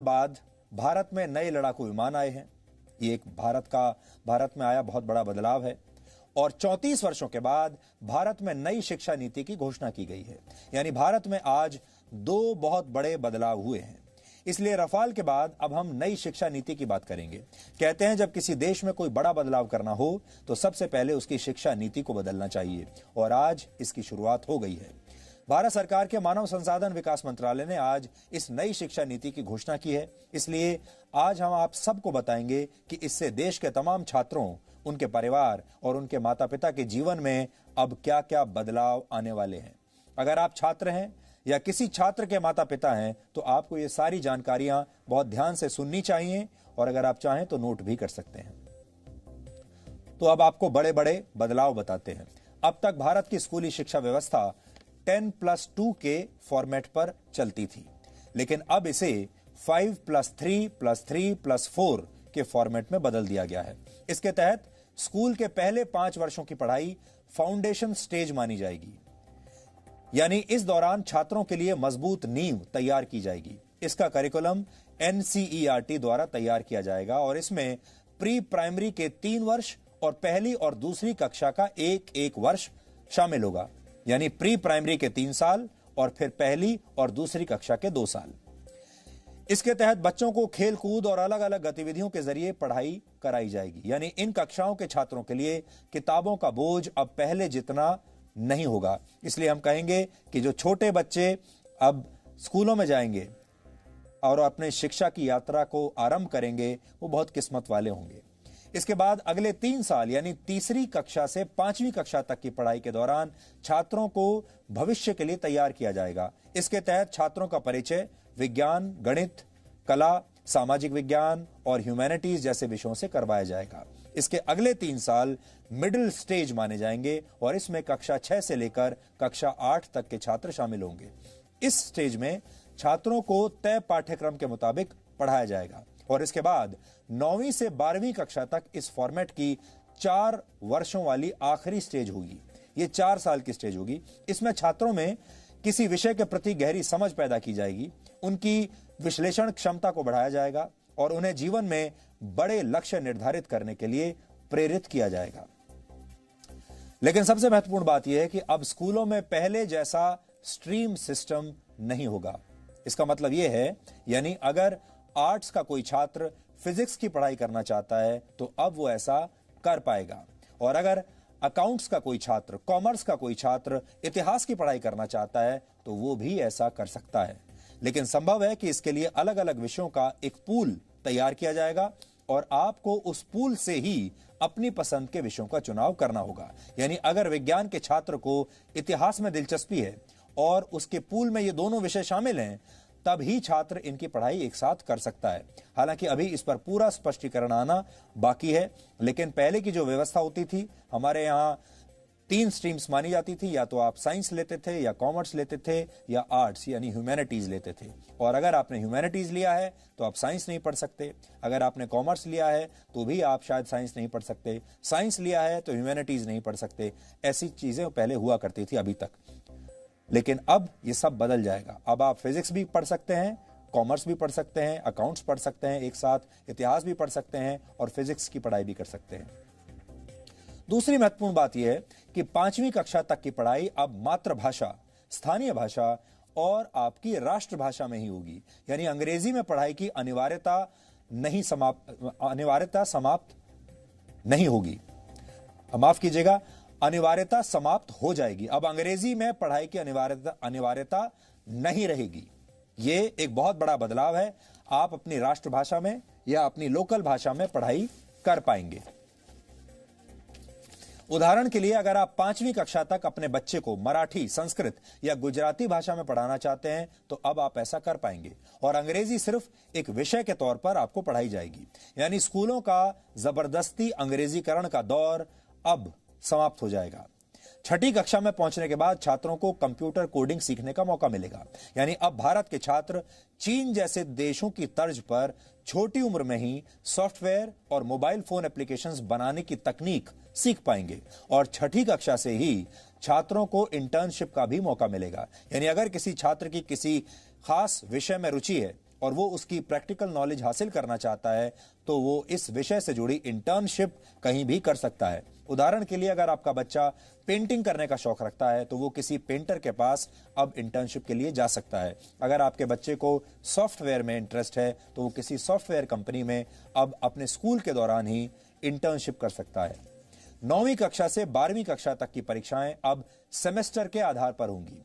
बाद भारत में नए लड़ाकू विमान आए हैं। ये एक भारत में आया बहुत बड़ा बदलाव है। और 34 वर्षों के बाद भारत में नई शिक्षा नीति की घोषणा की गई है। यानी भारत में आज दो बहुत बड़े बदलाव हुए हैं। इसलिए रफाल के बाद अब हम नई शिक्षा नीति की बात करेंगे। कहते हैं जब किसी देश में कोई बड़ा बदलाव करना हो तो सबसे पहले उसकी शिक्षा नीति को बदलना चाहिए, और आज इसकी शुरुआत हो गई है। भारत सरकार के मानव संसाधन विकास मंत्रालय ने आज इस नई शिक्षा नीति की घोषणा की है। इसलिए आज हम आप सबको बताएंगे कि इससे देश के तमाम छात्रों, उनके परिवार और उनके माता पिता के जीवन में अब क्या क्या बदलाव आने वाले हैं। अगर आप छात्र हैं या किसी छात्र के माता पिता हैं तो आपको ये सारी जानकारियां बहुत ध्यान से सुननी चाहिए, और अगर आप चाहें तो नोट भी कर सकते हैं। तो अब आपको बड़े बड़े बदलाव बताते हैं। अब तक भारत की स्कूली शिक्षा व्यवस्था 10+2 के फॉर्मेट पर चलती थी, लेकिन अब इसे 5+3+3+4 के फॉर्मेट में बदल दिया गया है। इसके तहत स्कूल के पहले 5 वर्षों की पढ़ाई फाउंडेशन स्टेज मानी जाएगी, यानी इस दौरान छात्रों के लिए मजबूत नींव तैयार की जाएगी। इसका करिकुलम NCERT द्वारा तैयार किया जाएगा और इसमें प्री प्राइमरी के 3 वर्ष और पहली और दूसरी कक्षा का एक वर्ष शामिल होगा, यानी प्री प्राइमरी के 3 साल और फिर पहली और दूसरी कक्षा के 2 साल। इसके तहत बच्चों को खेल कूद और अलग अलग गतिविधियों के जरिए पढ़ाई कराई जाएगी, यानी इन कक्षाओं के छात्रों के लिए किताबों का बोझ अब पहले जितना नहीं होगा। इसलिए हम कहेंगे कि जो छोटे बच्चे अब स्कूलों में जाएंगे और अपने शिक्षा की यात्रा को आरंभ करेंगे वो बहुत किस्मत वाले होंगे। इसके बाद अगले 3 साल यानी तीसरी कक्षा से 5वीं कक्षा तक की पढ़ाई के दौरान छात्रों को भविष्य के लिए तैयार किया जाएगा। इसके तहत छात्रों का परिचय विज्ञान, गणित, कला, सामाजिक विज्ञान और ह्यूमैनिटीज जैसे विषयों से करवाया जाएगा। इसके अगले 3 साल मिडिल स्टेज माने जाएंगे और इसमें कक्षा 6 से लेकर कक्षा 8 तक के छात्र शामिल होंगे। इस स्टेज में छात्रों को तय पाठ्यक्रम के मुताबिक पढ़ाया जाएगा और इसके बाद 9वीं से 12वीं कक्षा तक इस फॉर्मेट की 4 वर्षों वाली आखिरी स्टेज होगी। ये 4 साल की स्टेज होगी। इसमें छात्रों में किसी विषय के प्रति गहरी समझ पैदा की जाएगी, उनकी विश्लेषण क्षमता को बढ़ाया जाएगा और उन्हें जीवन में बड़े लक्ष्य निर्धारित करने के लिए प्रेरित किया जाएगा। लेकिन सबसे महत्वपूर्ण बात यह है कि अब स्कूलों में पहले जैसा स्ट्रीम सिस्टम नहीं होगा। इसका मतलब यह है, यानी अगर आर्ट्स का कोई छात्र फिजिक्स की पढ़ाई करना चाहता है तो अब वो ऐसा कर पाएगा, और अगर अकाउंट्स का कोई छात्र, कॉमर्स का कोई छात्र इतिहास की पढ़ाई करना चाहता है तो वो भी ऐसा कर सकता है। लेकिन संभव है कि इसके लिए अलग अलग विषयों का एक पूल तैयार किया जाएगा और आपको उस पूल से ही अपनी पसंद के विषयों का चुनाव करना होगा। यानी अगर विज्ञान के छात्र को इतिहास में दिलचस्पी है और उसके पूल में ये दोनों विषय शामिल हैं, तब ही छात्र इनकी पढ़ाई एक साथ कर सकता है। हालांकि अभी इस पर पूरा स्पष्टीकरण आना बाकी है, लेकिन पहले की जो व्यवस्था होती थी, हमारे यहाँ 3 स्ट्रीम्स मानी जाती थी, या तो आप साइंस लेते थे या कॉमर्स लेते थे या आर्ट्स यानी ह्यूमैनिटीज लेते थे। और अगर आपने ह्यूमैनिटीज लिया है तो आप साइंस नहीं पढ़ सकते, अगर आपने कॉमर्स लिया है तो भी आप शायद साइंस नहीं पढ़ सकते, साइंस लिया है तो ह्यूमैनिटीज नहीं पढ़ सकते। ऐसी चीजें पहले हुआ करती थी अभी तक, लेकिन अब ये सब बदल जाएगा। अब आप फिजिक्स भी पढ़ सकते हैं, कॉमर्स भी पढ़ सकते हैं, अकाउंट्स पढ़ सकते हैं, एक साथ इतिहास भी पढ़ सकते हैं और फिजिक्स की पढ़ाई भी कर सकते हैं। दूसरी महत्वपूर्ण बात यह है कि 5वीं कक्षा तक की पढ़ाई अब मातृभाषा, स्थानीय भाषा और आपकी राष्ट्रभाषा में ही होगी। यानी अंग्रेजी में पढ़ाई की अनिवार्यता समाप्त नहीं होगी। माफ कीजिएगा, अनिवार्यता समाप्त हो जाएगी। अब अंग्रेजी में पढ़ाई की अनिवार्यता नहीं रहेगी। ये एक बहुत बड़ा बदलाव है। आप अपनी राष्ट्रभाषा में या अपनी लोकल भाषा में पढ़ाई कर पाएंगे। उदाहरण के लिए अगर आप 5वीं कक्षा तक अपने बच्चे को मराठी, संस्कृत या गुजराती भाषा में पढ़ाना चाहते हैं तो अब आप ऐसा कर पाएंगे, और अंग्रेजी सिर्फ एक विषय के तौर पर आपको पढ़ाई जाएगी। यानी स्कूलों का जबरदस्ती अंग्रेजीकरण का दौर अब समाप्त हो जाएगा। 6ठी कक्षा में पहुंचने के बाद छात्रों को कंप्यूटर कोडिंग सीखने का मौका मिलेगा। यानी अब भारत के छात्र चीन जैसे देशों की तर्ज पर छोटी उम्र में ही सॉफ्टवेयर और मोबाइल फोन एप्लीकेशंस बनाने की तकनीक सीख पाएंगे, और 6ठी कक्षा से ही छात्रों को इंटर्नशिप का भी मौका मिलेगा। यानी अगर किसी छात्र की किसी खास विषय में रुचि है और वो उसकी प्रैक्टिकल नॉलेज हासिल करना चाहता है तो वो इस विषय से जुड़ी इंटर्नशिप कहीं भी कर सकता है। उदाहरण के लिए अगर आपका बच्चा पेंटिंग करने का शौक रखता है तो वो किसी पेंटर के पास अब इंटर्नशिप के लिए जा सकता है। अगर आपके बच्चे को सॉफ्टवेयर में इंटरेस्ट है तो वो किसी सॉफ्टवेयर कंपनी में अब अपने स्कूल के दौरान ही इंटर्नशिप कर सकता है। 9वीं कक्षा से 12वीं कक्षा तक की परीक्षाएं अब सेमेस्टर के आधार पर होंगी।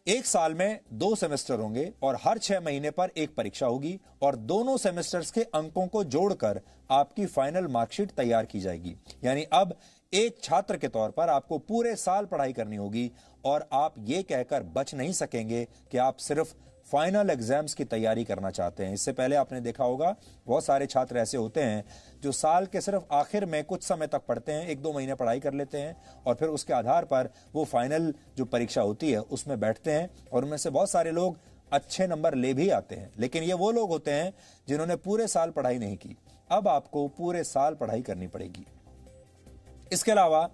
एक साल में 2 सेमेस्टर होंगे और हर 6 महीने पर एक परीक्षा होगी और दोनों सेमेस्टर्स के अंकों को जोड़कर आपकी फाइनल मार्कशीट तैयार की जाएगी। यानी अब एक छात्र के तौर पर आपको पूरे साल पढ़ाई करनी होगी और आप ये कहकर बच नहीं सकेंगे कि आप सिर्फ फाइनल एग्जाम्स की तैयारी करना चाहते हैं। इससे पहले आपने देखा होगा बहुत सारे छात्र ऐसे होते हैं जो साल के सिर्फ आखिर में कुछ समय तक पढ़ते हैं, 1-2 महीने पढ़ाई कर लेते हैं और फिर उसके आधार पर वो फाइनल जो परीक्षा होती है उसमें बैठते हैं और उनमें से बहुत सारे लोग अच्छे नंबर ले भी आते हैं। लेकिन ये वो लोग होते हैं जिन्होंने पूरे साल पढ़ाई नहीं की। अब आपको पूरे साल पढ़ाई करनी पड़ेगी। इसके अलावा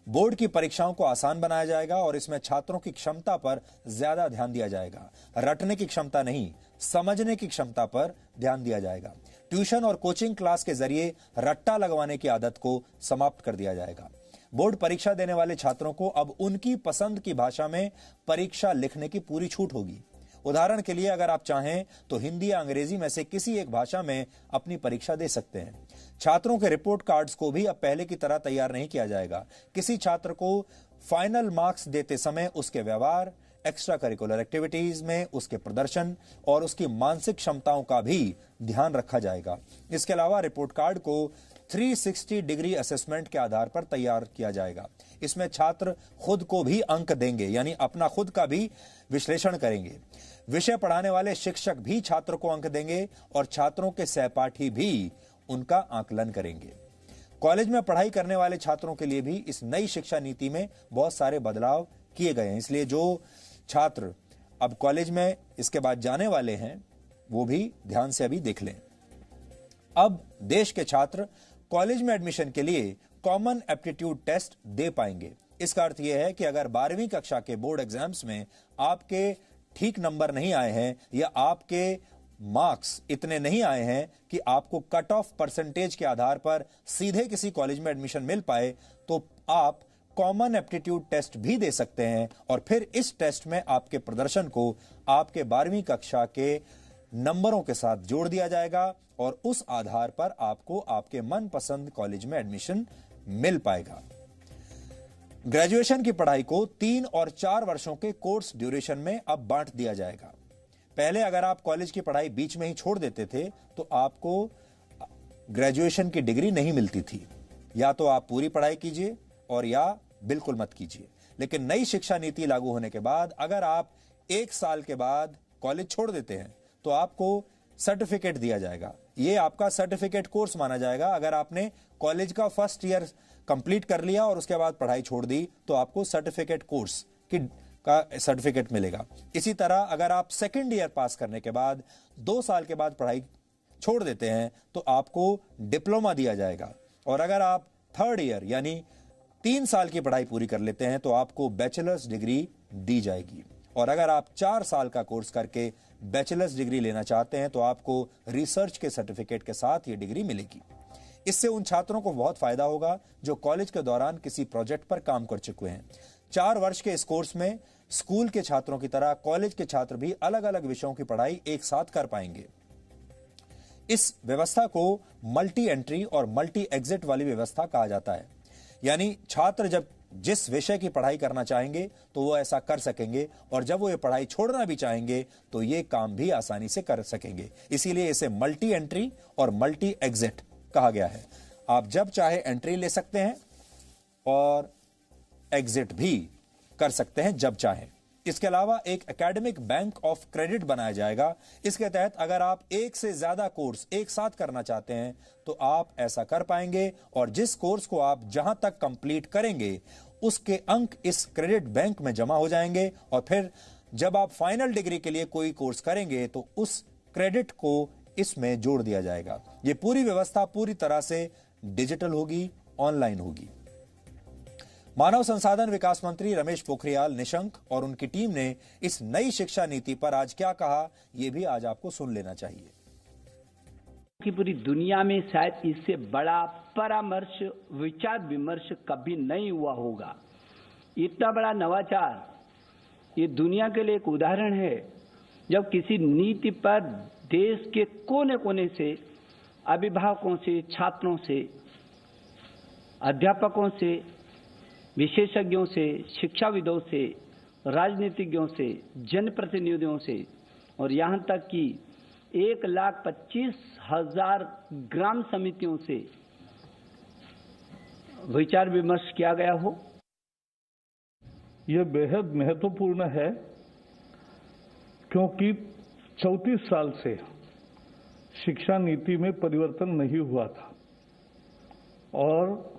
बोर्ड की परीक्षाओं को आसान बनाया जाएगा और इसमें छात्रों की क्षमता पर ज्यादा ध्यान दिया जाएगा। रटने की क्षमता नहीं, समझने की क्षमता पर ध्यान दिया जाएगा। ट्यूशन और कोचिंग क्लास के जरिए रट्टा लगवाने की आदत को समाप्त कर दिया जाएगा। बोर्ड परीक्षा देने वाले छात्रों को अब उनकी पसंद की भाषा में परीक्षा लिखने की पूरी छूट होगी। उदाहरण के लिए अगर आप चाहें तो हिंदी या अंग्रेजी में से किसी एक भाषा में अपनी परीक्षा दे सकते हैं। छात्रों के रिपोर्ट कार्ड्स को भी अब पहले की तरह तैयार नहीं किया जाएगा। किसी छात्र को फाइनल मार्क्स देते समय उसके व्यवहार, एक्स्ट्रा करिकुलर एक्टिविटीज में उसके प्रदर्शन और उसकी मानसिक क्षमताओं का भी ध्यान रखा जाएगा। इसके अलावा रिपोर्ट कार्ड को 360 डिग्री असेसमेंट के आधार पर तैयार किया जाएगा। इसमें छात्र खुद को भी अंक देंगे, यानी अपना खुद का भी विश्लेषण करेंगे। विषय पढ़ाने वाले शिक्षक भी छात्र को अंक देंगे और छात्रों के सहपाठी भी उनका आकलन करेंगे। कॉलेज में पढ़ाई करने वाले छात्रों के लिए भी इस नई शिक्षा नीति में बहुत सारे बदलाव किए गए हैं। इसलिए जो छात्र अब कॉलेज में इसके बाद जाने वाले हैं वो भी ध्यान से अभी देख लें। अब देश के छात्र कॉलेज में एडमिशन के लिए कॉमन एप्टीट्यूड टेस्ट दे पाएंगे। इसका अर्थ यह है कि अगर 12वीं कक्षा के बोर्ड एग्जाम्स में आपके ठीक नंबर नहीं आए हैं या आपके मार्क्स इतने नहीं आए हैं कि आपको कट ऑफ परसेंटेज के आधार पर सीधे किसी कॉलेज में एडमिशन मिल पाए, तो आप कॉमन एप्टीट्यूड टेस्ट भी दे सकते हैं और फिर इस टेस्ट में आपके प्रदर्शन को आपके 12वीं कक्षा के नंबरों के साथ जोड़ दिया जाएगा और उस आधार पर आपको आपके मनपसंद कॉलेज में एडमिशन मिल पाएगा। ग्रेजुएशन की पढ़ाई को 3 और 4 वर्षों के कोर्स ड्यूरेशन में अब बांट दिया जाएगा। पहले अगर आप कॉलेज की पढ़ाई बीच में ही छोड़ देते थे तो आपको ग्रेजुएशन की डिग्री नहीं मिलती थी। या तो आप पूरी पढ़ाई कीजिए और या बिल्कुल मत कीजिए। लेकिन नई शिक्षा नीति लागू होने के बाद अगर आप 1 साल के बाद कॉलेज छोड़ देते हैं तो आपको सर्टिफिकेट दिया जाएगा। ये आपका सर्टिफिकेट कोर्स माना जाएगा। अगर आपने कॉलेज का फर्स्ट ईयर कंप्लीट कर लिया और उसके बाद पढ़ाई छोड़ दी तो आपको सर्टिफिकेट कोर्स का सर्टिफिकेट मिलेगा। इसी तरह अगर आप सेकेंड ईयर पास करने के बाद 2 साल के बाद पढ़ाई छोड़ देते हैं तो आपको डिप्लोमा दिया जाएगा। और अगर आप थर्ड ईयर यानी 3 साल की पढ़ाई पूरी कर लेते हैं तो आपको बैचलर्स डिग्री दी जाएगी। और अगर आप 4 साल का कोर्स करके बैचलर्स डिग्री लेना चाहते हैं तो आपको रिसर्च के सर्टिफिकेट के साथ ये डिग्री मिलेगी। इससे उन छात्रों को बहुत फायदा होगा जो कॉलेज के दौरान किसी प्रोजेक्ट पर काम कर चुके हैं। 4 वर्ष के इस कोर्स में स्कूल के छात्रों की तरह कॉलेज के छात्र भी अलग अलग विषयों की पढ़ाई एक साथ कर पाएंगे। इस व्यवस्था को मल्टी एंट्री और मल्टी एग्जिट वाली व्यवस्था कहा जाता है। यानी छात्र जब जिस विषय की पढ़ाई करना चाहेंगे तो वो ऐसा कर सकेंगे और जब वो ये पढ़ाई छोड़ना भी चाहेंगे तो ये काम भी आसानी से कर सकेंगे। इसीलिए इसे मल्टी एंट्री और मल्टी एग्जिट कहा गया है। आप जब चाहे एंट्री ले सकते हैं और एग्जिट भी कर सकते हैं जब चाहें। इसके अलावा एक एकेडमिक बैंक ऑफ क्रेडिट बनाया जाएगा। इसके तहत अगर आप एक से ज्यादा कोर्स एक साथ करना चाहते हैं तो आप ऐसा कर पाएंगे और जिस कोर्स को आप जहां तक कंप्लीट करेंगे उसके अंक इस क्रेडिट बैंक में जमा हो जाएंगे और फिर जब आप फाइनल डिग्री के लिए कोई कोर्स करेंगे तो उस क्रेडिट को इसमें जोड़ दिया जाएगा। यह पूरी व्यवस्था पूरी तरह से डिजिटल होगी, ऑनलाइन होगी। मानव संसाधन विकास मंत्री रमेश पोखरियाल निशंक और उनकी टीम ने इस नई शिक्षा नीति पर आज क्या कहा, यह भी आज आपको सुन लेना चाहिए। कि पूरी दुनिया में शायद इससे बड़ा परामर्श, विचार विमर्श कभी नहीं हुआ होगा। इतना बड़ा नवाचार ये दुनिया के लिए एक उदाहरण है, जब किसी नीति पर देश के कोने कोने से, अभिभावकों से, छात्रों से, अध्यापकों से, विशेषज्ञों से, शिक्षाविदों से, राजनीतिज्ञों से, जनप्रतिनिधियों से और यहाँ तक कि 1,25,000 ग्राम समितियों से विचार विमर्श किया गया हो। यह बेहद महत्वपूर्ण है क्योंकि 34 साल से शिक्षा नीति में परिवर्तन नहीं हुआ था और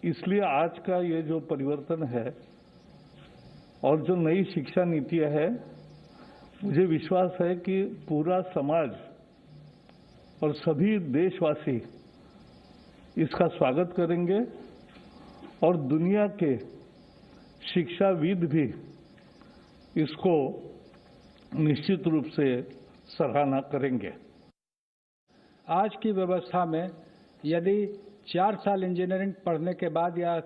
इसलिए आज का ये जो परिवर्तन है और जो नई शिक्षा नीति है, मुझे विश्वास है कि पूरा समाज और सभी देशवासी इसका स्वागत करेंगे और दुनिया के शिक्षाविद भी इसको निश्चित रूप से सराहना करेंगे। आज की व्यवस्था में यदि 4 साल इंजीनियरिंग पढ़ने के बाद या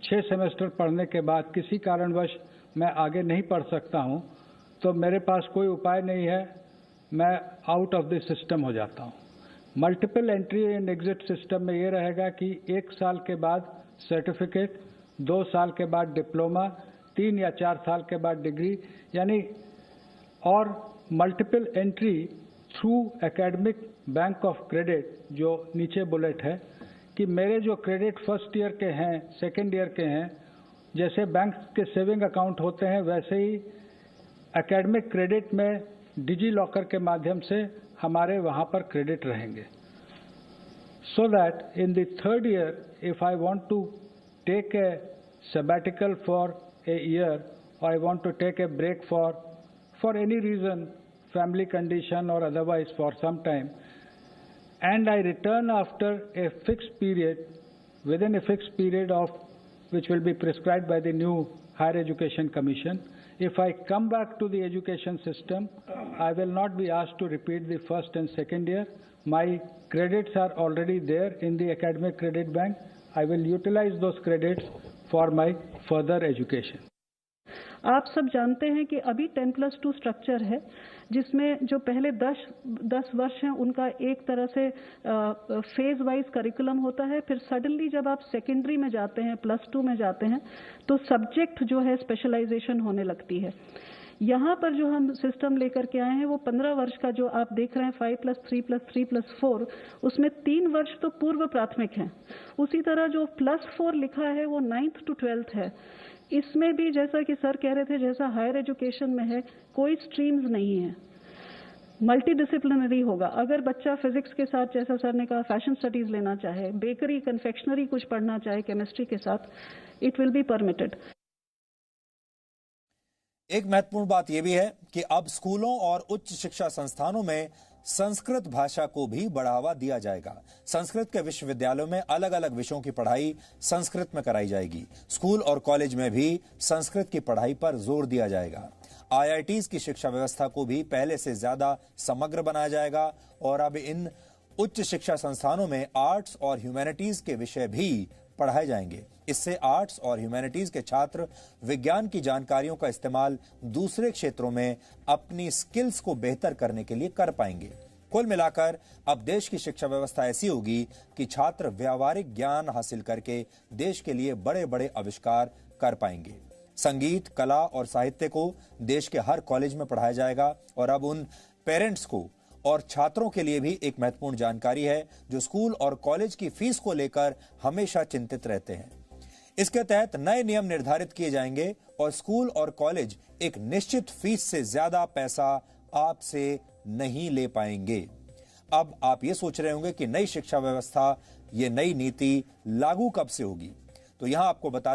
6 सेमेस्टर पढ़ने के बाद किसी कारणवश मैं आगे नहीं पढ़ सकता हूं, तो मेरे पास कोई उपाय नहीं है, मैं आउट ऑफ द सिस्टम हो जाता हूं। Multiple entry and exit system में ये रहेगा कि 1 साल के बाद सर्टिफिकेट, 2 साल के बाद डिप्लोमा, 3 या 4 साल के बाद डिग्री, यानी और multiple entry through academic bank of credit, जो नीचे बुलेट है कि मेरे जो क्रेडिट फर्स्ट ईयर के हैं, सेकेंड ईयर के हैं, जैसे बैंक के सेविंग अकाउंट होते हैं वैसे ही एकेडमिक क्रेडिट में डिजी लॉकर के माध्यम से हमारे वहाँ पर क्रेडिट रहेंगे। So that in the third year if I want to take a sabbatical for a year or I want to take a break for any reason, family condition or otherwise for some time, and I return after a fixed period, within a fixed period of which will be prescribed by the new Higher Education Commission. If I come back to the education system, I will not be asked to repeat the first and second year. My credits are already there in the academic credit bank. I will utilize those credits for my further education. आप सब जानते हैं कि अभी 10+2 structure है, जिसमें जो पहले 10 वर्ष हैं उनका एक तरह से फेज वाइज करिकुलम होता है। फिर सडनली जब आप सेकेंडरी में जाते हैं, +2 में जाते हैं, तो सब्जेक्ट जो है स्पेशलाइजेशन होने लगती है। यहाँ पर जो हम सिस्टम लेकर के आए हैं वो 15 वर्ष का जो आप देख रहे हैं 5+3+3+4, उसमें 3 वर्ष तो पूर्व प्राथमिक हैं। उसी तरह जो +4 लिखा है वो 9th to 12th है। इसमें भी जैसा कि सर कह रहे थे, जैसा हायर एजुकेशन में है, कोई स्ट्रीम्स नहीं है, मल्टी डिसिप्लिनरी होगा। अगर बच्चा फिजिक्स के साथ, जैसा सर ने कहा, फैशन स्टडीज लेना चाहे, बेकरी, कन्फेक्शनरी कुछ पढ़ना चाहे केमिस्ट्री के साथ, इट विल बी परमिटेड। एक महत्वपूर्ण बात यह भी है कि अब स्कूलों और उच्च शिक्षा संस्थानों में संस्कृत भाषा को भी बढ़ावा दिया जाएगा। संस्कृत के विश्वविद्यालयों में अलग अलग विषयों की पढ़ाई संस्कृत में कराई जाएगी। स्कूल और कॉलेज में भी संस्कृत की पढ़ाई पर जोर दिया जाएगा। IITs की शिक्षा व्यवस्था को भी पहले से ज्यादा समग्र बनाया जाएगा और अब इन उच्च शिक्षा संस्थानों में आर्ट्स और ह्यूमैनिटीज के विषय भी पढ़ाए जाएंगे। इससे आर्ट्स और ह्यूमैनिटीज के छात्र विज्ञान की जानकारियों का इस्तेमाल दूसरे क्षेत्रों में अपनी स्किल्स को बेहतर करने के लिए कर पाएंगे। कुल मिलाकर अब देश की शिक्षा व्यवस्था ऐसी होगी कि छात्र व्यावहारिक ज्ञान हासिल करके देश के लिए बड़े बड़े आविष्कार कर पाएंगे। संगीत, कला और साहित्य को देश के हर कॉलेज में पढ़ाया जाएगा और अब उन पेरेंट्स को और छात्रों के लिए भी एक महत्वपूर्ण जानकारी है जो स्कूल और कॉलेज की फीस को लेकर हमेशा चिंतित रहते हैं। इसके तहत नए नियम निर्धारित किए जाएंगे और स्कूल और कॉलेज एक निश्चित फीस से ज्यादा पैसा आपसे नहीं ले पाएंगे। अब आप ये सोच रहे होंगे कि नई शिक्षा व्यवस्था, ये नई नीति लागू कब से होगी, तो यहां आपको बता दें